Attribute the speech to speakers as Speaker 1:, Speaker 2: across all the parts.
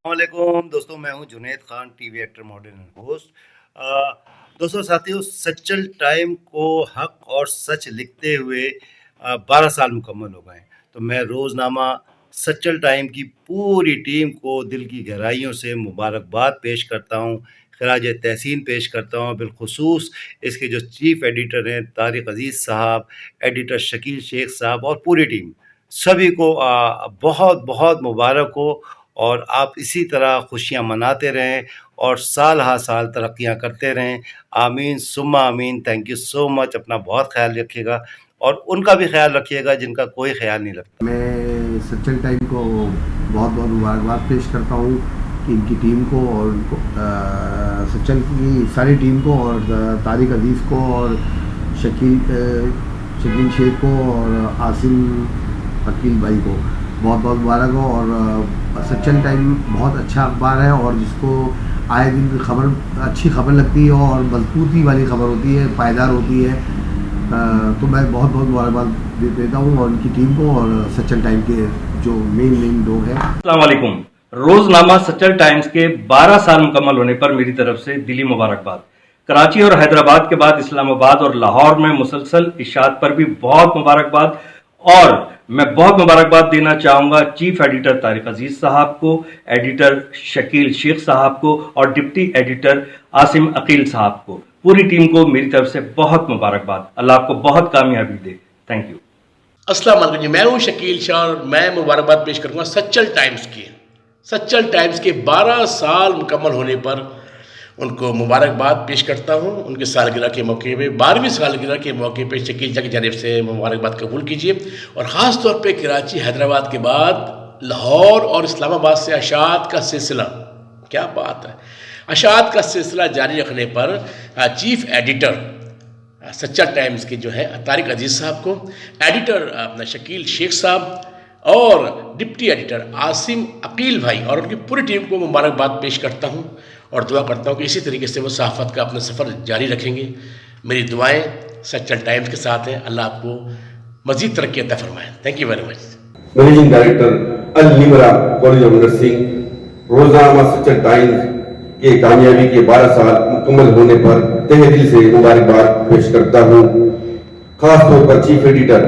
Speaker 1: वालेकुम दोस्तों, मैं हूं Junaid Khan, TV actor, model and host. दोस्तों साथियों, सच्चल टाइम को हक और सच लिखते हुए 12 साल मुकम्मल हो गए। तो मैं रोज़नामा सच्चल टाइम की पूरी टीम को दिल की गहराइयों से मुबारकबाद पेश करता हूं, खराज तहसीन पेश करता हूं। बिलखुसूस इसके जो चीफ़ एडिटर हैं तारिक अज़ीज़ साहब, एडिटर शकील शेख साहब और पूरी टीम, सभी को बहुत बहुत मुबारक हो। और आप इसी तरह खुशियाँ मनाते रहें और साल हा साल तरक्कियाँ करते रहें। आमीन सुम्मा आमीन। Thank you so much. अपना बहुत ख्याल रखिएगा और उनका भी ख्याल रखिएगा जिनका कोई ख्याल नहीं रखता।
Speaker 2: मैं सच्चल टाइम को बहुत बहुत मुबारकबाद पेश करता हूँ कि इनकी टीम को और उनको सच्चल की सारी टीम को और तारिक अजीज़ को और शकील शेख को और आसिम अकील भाई को बहुत बहुत मुबारक हो। और सच्चल टाइम बहुत अच्छा अखबार है और जिसको आए दिन खबर अच्छी खबर लगती है और मजबूती वाली खबर होती है, पायदार होती है। तो मैं बहुत बहुत मुबारकबाद देता हूँ और उनकी टीम को और सच्चल टाइम के जो मेन लोग हैं।
Speaker 3: अस्सलाम वालेकुम। रोजनामा सच्चल टाइम्स के 12 साल मुकम्मल होने पर मेरी तरफ से दिली मुबारकबाद। कराची और हैदराबाद के बाद इस्लामाबाद और लाहौर में मुसलसल इशात पर भी बहुत मुबारकबाद। और मैं बहुत मुबारकबाद देना चाहूँगा चीफ एडिटर तारिक अजीज़ साहब को, एडिटर शकील शेख साहब को और डिप्टी एडिटर आसिम अकील साहब को। पूरी टीम को मेरी तरफ से बहुत मुबारकबाद। अल्लाह आपको बहुत कामयाबी दे। Thank you.
Speaker 4: अस्सलाम वालेकुम जी, मैं हूँ शकील शाह और मैं मुबारकबाद पेश करूँगा सच्चल टाइम्स की। सच्चल टाइम्स के 12 साल मुकम्मल होने पर उनको मुबारकबाद पेश करता हूँ। उनके सालगिरह के मौके पे, 12वीं सालगिरह के मौके पे शकील शाह की जानिब से मुबारकबाद कबूल कीजिए। और ख़ास तौर पे कराची हैदराबाद के बाद लाहौर और इस्लामाबाद से अशात का सिलसिला, क्या बात है, अशात का सिलसिला जारी रखने पर चीफ एडिटर सच्चल टाइम्स के जो है तारिक अजीज़ साहब को, एडिटर अपना शकील शेख साहब और डिप्टी एडिटर आसिम अकील भाई और उनकी पूरी टीम को मुबारकबाद पेश करता हूँ और दुआ करता हूँ कि इसी तरीके से वो सहाफ़त का अपना सफ़र जारी रखेंगे। मेरी दुआएं सच्चल टाइम्स के साथ हैं। अल्लाह आपको मज़ीद तरक्की अता फरमाए। Thank you very much.
Speaker 5: Managing director Al Nimra college of nursing, रोज़नामा सच्चल टाइम्स के कामयाबी के 12 साल मुकम्मल होने पर तहे दिल से मुबारकबाद पेश करता हूँ। खास तौर पर चीफ एडिटर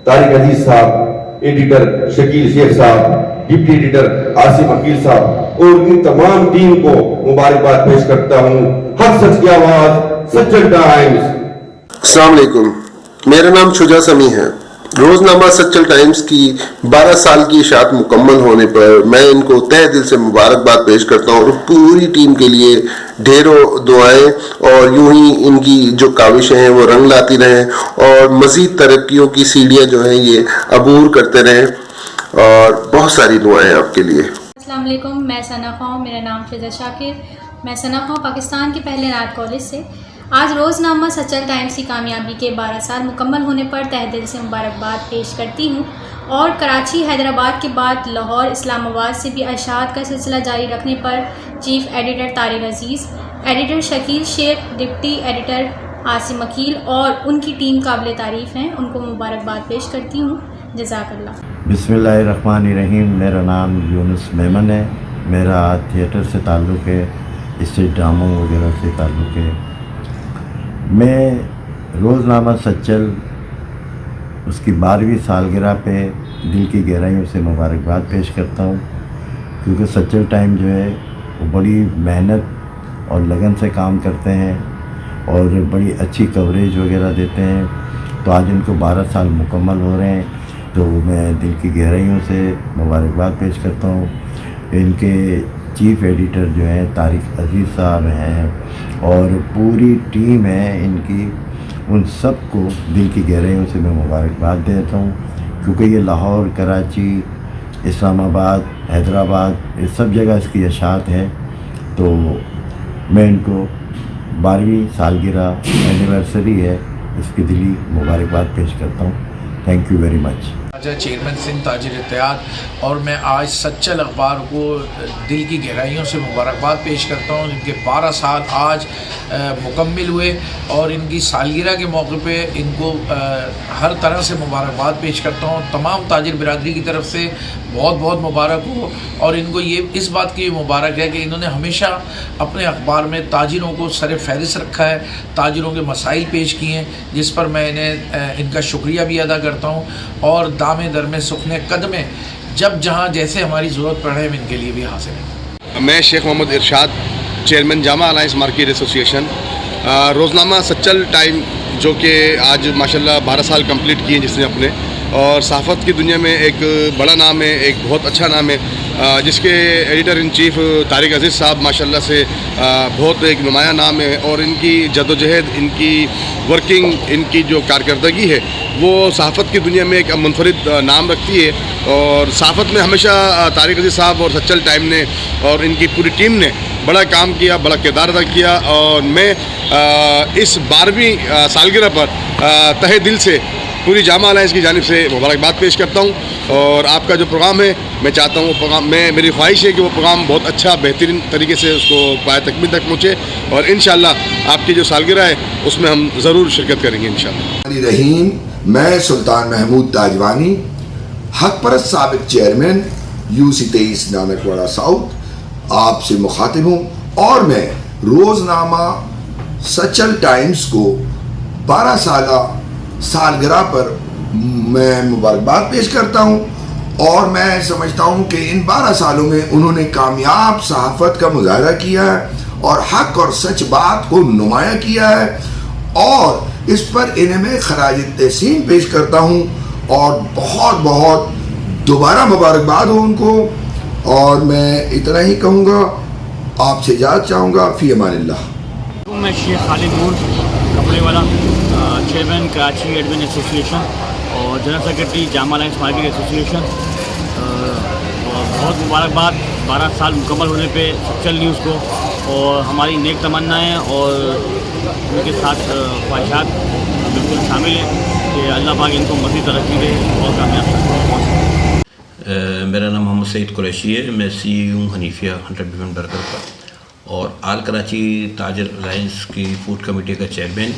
Speaker 5: तारिक अजीज़ साहब, एडिटर शकील शेख साहब, डिप्टी एडिटर आसिम अकील साहब और इन तमाम टीम को मुबारकबाद पेश करता हूँ। हक सच की आवाज सच्चल टाइम्स।
Speaker 6: अस्सलाम वालेकुम, मेरा नाम शुजा समी है। रोजनामा सच्चल टाइम्स की 12 साल की इशात मुकम्मल होने पर मैं इनको तहे दिल से मुबारकबाद पेश करता हूँ और पूरी टीम के लिए ढेरों दुआएं और यूं ही इनकी जो काविशें हैं वो रंग लाती रहें और मज़ीद तरक्कियों की सीढ़ियाँ जो हैं ये अबूर करते रहें और बहुत सारी दुआएं आपके लिए।
Speaker 7: अस्सलाम वालेकुम, मैं सना खां, मेरा नाम फिजा शाकिर, मैं सना खां पाकिस्तान के पहले नात कॉलेज से। आज रोज़नामा सच्चल टाइम्स की कामयाबी के 12 साल मुकम्मल होने पर तहे दिल से मुबारकबाद पेश करती हूँ और कराची हैदराबाद के बाद लाहौर इस्लामाबाद से भी अशात का सिलसिला जारी रखने पर chief editor Tariq Aziz, editor Shakeel Sheikh, deputy editor Asim Aqeel और उनकी टीम काबिल तारीफ़ हैं, उनको मुबारकबाद पेश करती हूँ। जज़ाकल्लाह।
Speaker 8: बिस्मिल्लाहिर्रहमानिर्रहीम। मेरा नाम यूनुस मेमन है। मेरा थिएटर से ताल्लुक़ है, स्टेज ड्रामों वगैरह से ताल्लुक़ है। मैं रोज़नामा सच्चल उसकी 12वीं सालगिरह पे दिल की गहराइयों से मुबारकबाद पेश करता हूँ, क्योंकि सच्चल टाइम जो है वो बड़ी मेहनत और लगन से काम करते हैं और बड़ी अच्छी कवरेज वगैरह देते हैं। तो आज इनको 12 साल मुकम्मल हो रहे हैं, तो मैं दिल की गहराइयों से मुबारकबाद पेश करता हूँ। इनके चीफ़ एडिटर जो हैं तारिक अजीज़ साहब हैं और पूरी टीम है इनकी, उन सब को दिल की गहराइयों से मैं मुबारकबाद देता हूँ, क्योंकि ये लाहौर, कराची, इस्लामाबाद, हैदराबाद, इस सब जगह इसकी अशात है। तो मैं इनको 12वीं सालगिरह एनिवर्सरी है, इसकी दिली मुबारकबाद पेश करता हूँ। Thank you very much.
Speaker 9: Chairman Sindh Tajir Ittehad, और मैं आज सच्चल अखबार को दिल की गहराइयों से मुबारकबाद पेश करता हूँ। इनके 12 साल आज मुकम्मिल हुए और इनकी सालगिरह के मौके पे इनको हर तरह से मुबारकबाद पेश करता हूँ। तमाम ताजिर बिरादरी की तरफ से बहुत बहुत मुबारक हो, और इनको ये इस बात की मुबारक है कि इन्होंने हमेशा अपने अखबार में ताजिरों को सर फहरिस्त रखा है, ताजिरों के मसाइल पेश किए हैं, जिस पर मैं इन्हें इनका शुक्रिया भी अदा करता हूँ। और दामे दरमे सुखने कदमे जब जहाँ जैसे हमारी ज़रूरत पड़े हम इनके लिए भी हाजिर हैं।
Speaker 10: मैं Sheikh Mohammad Irshad, chairman Jama alliance market association. रोज़नामा सच्चल टाइम जो कि आज माशाल्लाह 12 साल कंप्लीट किए जिसने अपने, और सहाफ़त की दुनिया में एक बड़ा नाम है, एक बहुत अच्छा नाम है, जिसके एडिटर इन चीफ़ तारिक अज़ीज़ साहब माशाल्लाह से बहुत एक नुमाया नाम है। और इनकी जदोजहद, इनकी वर्किंग, इनकी जो कारकर्दगी है वो सहाफ़त की दुनिया में एक मुनफरिद नाम रखती है। और सहाफ़त में हमेशा तारिक अज़ीज़ साहब और सच्चल टाइम ने और इनकी पूरी टीम ने बड़ा काम किया, बड़ा किरदार अदा किया। और मैं इस 12वीं सालगिरह पर तहे दिल से पूरी जामा अलायंस की जानिब से मुबारकबाद पेश करता हूँ। और आपका जो प्रोग्राम है, मैं चाहता हूँ वो प्रोग्राम, मेरी ख्वाहिश है कि वो प्रोग्राम बहुत अच्छा बेहतरीन तरीके से उसको पाया तकमील तक पहुँचे, और इंशाअल्लाह आपकी जो सालगिरह है उसमें हम ज़रूर शिरकत करेंगे इंशाअल्लाह।
Speaker 11: रहीम, मैं सुल्तान महमूद ताजवानी, हक परस्त साबिक चेयरमैन UC 23 नानकवाड़ा साउथ, आपसे मुखातिब हूँ। और मैं रोज़नामा सच्चल टाइम्स को 12 साला सालगिरह पर मैं मुबारकबाद पेश करता हूँ। और मैं समझता हूँ कि इन 12 सालों में उन्होंने कामयाब सहाफ़त का मुजाहरा किया है और हक और सच बात को नुमाया किया है, और इस पर इन्हें मैं खराज तहसीन पेश करता हूँ। और बहुत बहुत दोबारा मुबारकबाद हो उनको। और मैं इतना ही कहूँगा, आपसे इजाज़त चाहूँगा। फ़ी अमानिल्लाह।
Speaker 12: मैं शेख खालिद नूर कपड़े वाला, चेयरमैन कराची एडमिन एसोसिएशन और general secretary Jama alliance market association. और बहुत मुबारकबाद 12 साल मुकम्मल होने पे सच्चल न्यूज़ को, और हमारी नेक तमन्नाएँ और उनके साथ ख्वाहिशात बिल्कुल शामिल हैं कि अल्लाह पाक इनको मज़ीद तरक्की दे और कामयाब करें।
Speaker 13: मेरा नाम मोहम्मद सईद कुरैशी है, मैं CEO हनीफिया 100% बर्गर का, और आल कराची ताजिर अलायंस की फूड कमेटी का चेयरमैन,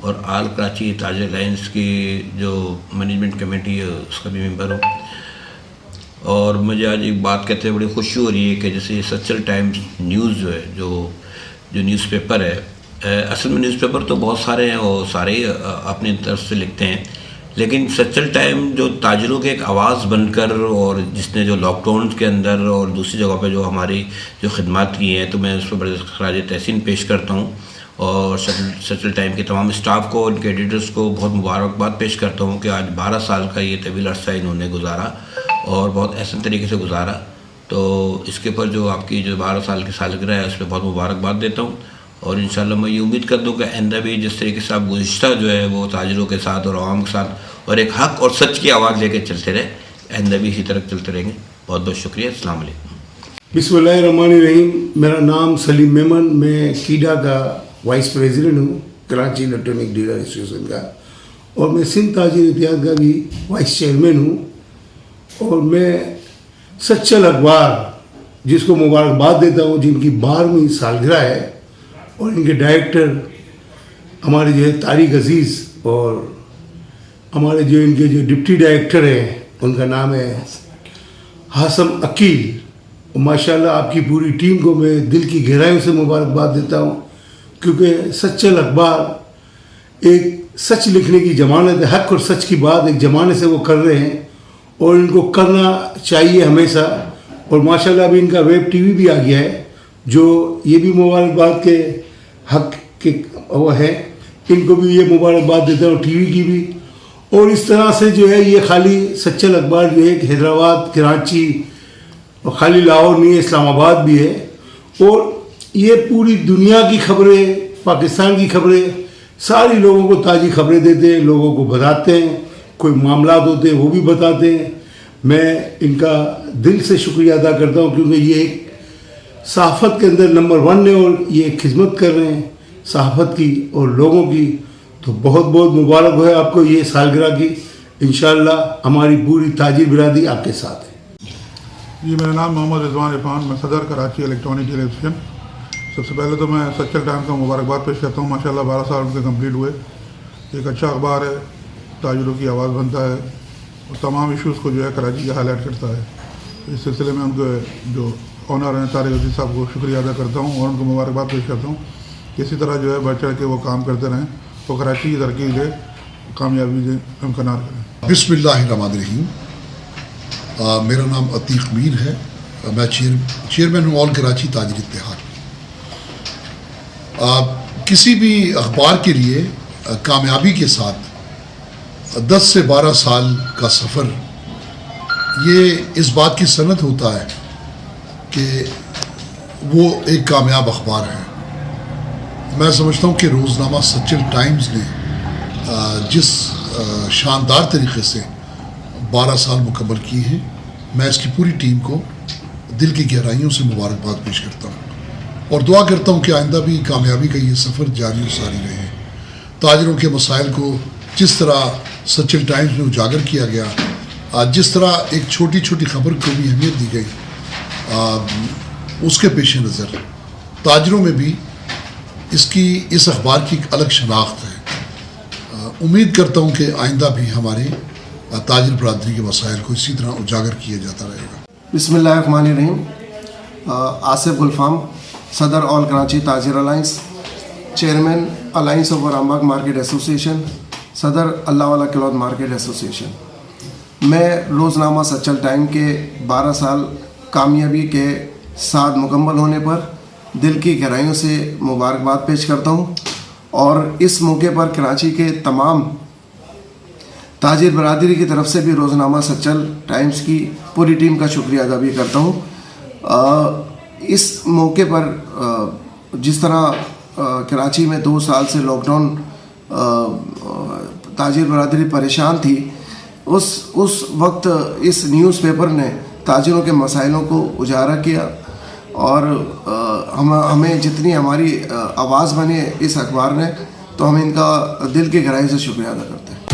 Speaker 13: और आल कराची ताजिर अलायंस की जो मैनेजमेंट कमेटी है उसका भी मेंबर हूँ। और मुझे आज एक बात कहते हुए बड़ी खुशी हो रही है कि जैसे सच्चल टाइम्स न्यूज़ जो है, जो न्यूज़पेपर है, असल में न्यूज़पेपर तो बहुत सारे हैं और सारे ही अपनी तरफ से लिखते हैं, लेकिन सच्चल टाइम जो ताजिरों के एक आवाज़ बनकर, और जिसने जो लॉकडाउन के अंदर और दूसरी जगह पे जो हमारी जो खिदमत की हैं, तो मैं उस पर बड़े खराज तहसीन पेश करता हूँ। और सच्चल टाइम के तमाम स्टाफ को, उनके एडिटर्स को बहुत मुबारकबाद पेश करता हूँ कि आज 12 साल का ये तवील अरसा इन्होंने गुजारा और बहुत ऐसे तरीके से गुजारा। तो इसके ऊपर जो आपकी जो 12 साल की सालगिरह है उस पर बहुत मुबारकबाद देता हूँ। और इंशाल्लाह मैं ये उम्मीद कर दूँ कि आइंदा भी जिस तरीके से आप गुज़िश्ता जो है वो ताजिरों के साथ और आवाम के साथ और एक हक़ और सच की आवाज़ लेकर चलते रहे, आइंदा भी इसी तरह चलते रहेंगे। बहुत बहुत शुक्रिया। अस्सलाम वालेकुम।
Speaker 14: बिस्मिल्लाहिर्रहमानिर्रहीम। मेरा नाम सलीम मेमन, मैं कीडा का वाइस प्रेसिडेंट हूँ, कराची इलेक्ट्रॉनिक डीलर एसोसिएशन का, और मैं सिंध ताजिर इत्तेहाद का भी वाइस चेयरमैन हूँ। और मैं सच्चल अखबार जिसको मुबारकबाद देता हूँ, जिनकी 12वीं सालगिरह है, और इनके डायरेक्टर हमारे जो है तारिक अज़ीज़, और हमारे जो इनके जो डिप्टी डायरेक्टर हैं उनका नाम है हासम अकील। और माशाल्लाह आपकी पूरी टीम को मैं दिल की गहराइयों से मुबारकबाद देता हूँ, क्योंकि सच्चल अखबार एक सच लिखने की ज़मानत है, हक़ और सच की बात एक ज़माने से वो कर रहे हैं और इनको करना चाहिए हमेशा। और माशाल्लाह अभी इनका वेब TV भी आ गया है, जो ये भी मुबारकबाद के हक़ के वो है, इनको भी ये मुबारकबाद देता हूँ, TV की भी। और इस तरह से जो है ये खाली सच्चल अखबार जो है हैदराबाद, कराची और खाली लाहौर नहीं है, इस्लामाबाद भी है। और ये पूरी दुनिया की खबरें, पाकिस्तान की खबरें, सारी लोगों को ताज़ी खबरें देते हैं, लोगों को बताते हैं, कोई मामला होते हैं वो भी बताते हैं। मैं इनका दिल से शुक्रिया अदा करता हूँ, क्योंकि ये एक सहाफ़त के अंदर नंबर 1 है और ये खिदमत कर रहे हैं सहाफ़त की और लोगों की। तो बहुत बहुत मुबारक हो आपको ये सालगिरह की। इंशाअल्लाह हमारी पूरी ताजिर बिरादरी आपके साथ है।
Speaker 15: जी, मेरा नाम मोहम्मद रिजवान इरफान, मैं सदर कराची इलेक्ट्रॉनिक डीलर एसोसिएशन। सबसे पहले तो मैं सच्चल टाइम्स का मुबारकबाद पेश करता हूँ। माशाल्लाह 12 साल उनके कंप्लीट हुए। एक अच्छा अखबार है, ताजिरों की आवाज़ बनता है और तमाम इश्यूज़ को जो है कराची का हाईलाइट करता है। इस सिलसिले में उनके जो ऑनर हैं तारिक अजीज़ साहब को शुक्रिया अदा करता हूँ और उनको मुबारकबाद पेश करता हूँ। इसी तरह जो है बढ़ चढ़ के वो काम करते रहें, वो कराची की तरक्की के लिए कामयाबी इम्कनार करें।
Speaker 16: बिस्मिल्लाहिर्रहमानिर्रहीम। मेरा नाम अतीक मीर है, मैं चेयरमैन हूँ ऑल कराची ताजिर इत्तेहाद। किसी भी अखबार के लिए कामयाबी के साथ 10 से 12 साल का सफ़र, ये इस बात की सनद होता है कि वो एक कामयाब अखबार है। मैं समझता हूँ कि रोज़नामा सच्चल टाइम्स ने जिस शानदार तरीक़े से 12 साल मुकम्मल किए हैं, मैं इसकी पूरी टीम को दिल की गहराइयों से मुबारकबाद पेश करता हूँ और दुआ करता हूँ कि आइंदा भी कामयाबी का ये सफ़र जारी और सारी रहे। ताजिरों के मसाइल को जिस तरह सच्चल टाइम्स में उजागर किया गया, जिस तरह एक छोटी छोटी खबर को भी अहमियत दी गई, उसके पेश नज़र ताजिरों में भी इस अखबार की एक अलग शनाख्त है। उम्मीद करता हूँ कि आइंदा भी हमारे ताजिर बरादरी के मसाइल को इसी तरह उजागर किया जाता रहेगा।
Speaker 2: बिस्मिल्लाहिर्रहमानिर्रहीम। आसिफ गुलफाम, सदर all Karachi Tajir alliance, chairman alliance of Rambagh market association, सदर अल्लाह वाला क्लॉथ मार्केट एसोसिएशन। मैं रोज़नामा सच्चल टाइम के 12 साल कामयाबी के साथ मुकम्मल होने पर दिल की गहराइयों से मुबारकबाद पेश करता हूँ और इस मौके पर कराची के तमाम ताजिर बरादरी की तरफ से भी रोज़नामा सच्चल टाइम्स की पूरी टीम का शुक्रिया अदा भी करता हूँ। इस मौके पर जिस तरह कराची में 2 साल से लॉकडाउन, ताजिर बरादरी परेशान थी, उस वक्त इस न्यूज़पेपर ने ताजिरों के मसाइलों को उजागर किया और हमें जितनी हमारी आवाज़ बनी इस अखबार ने, तो हम इनका दिल की गहराई से शुक्रिया अदा करते हैं।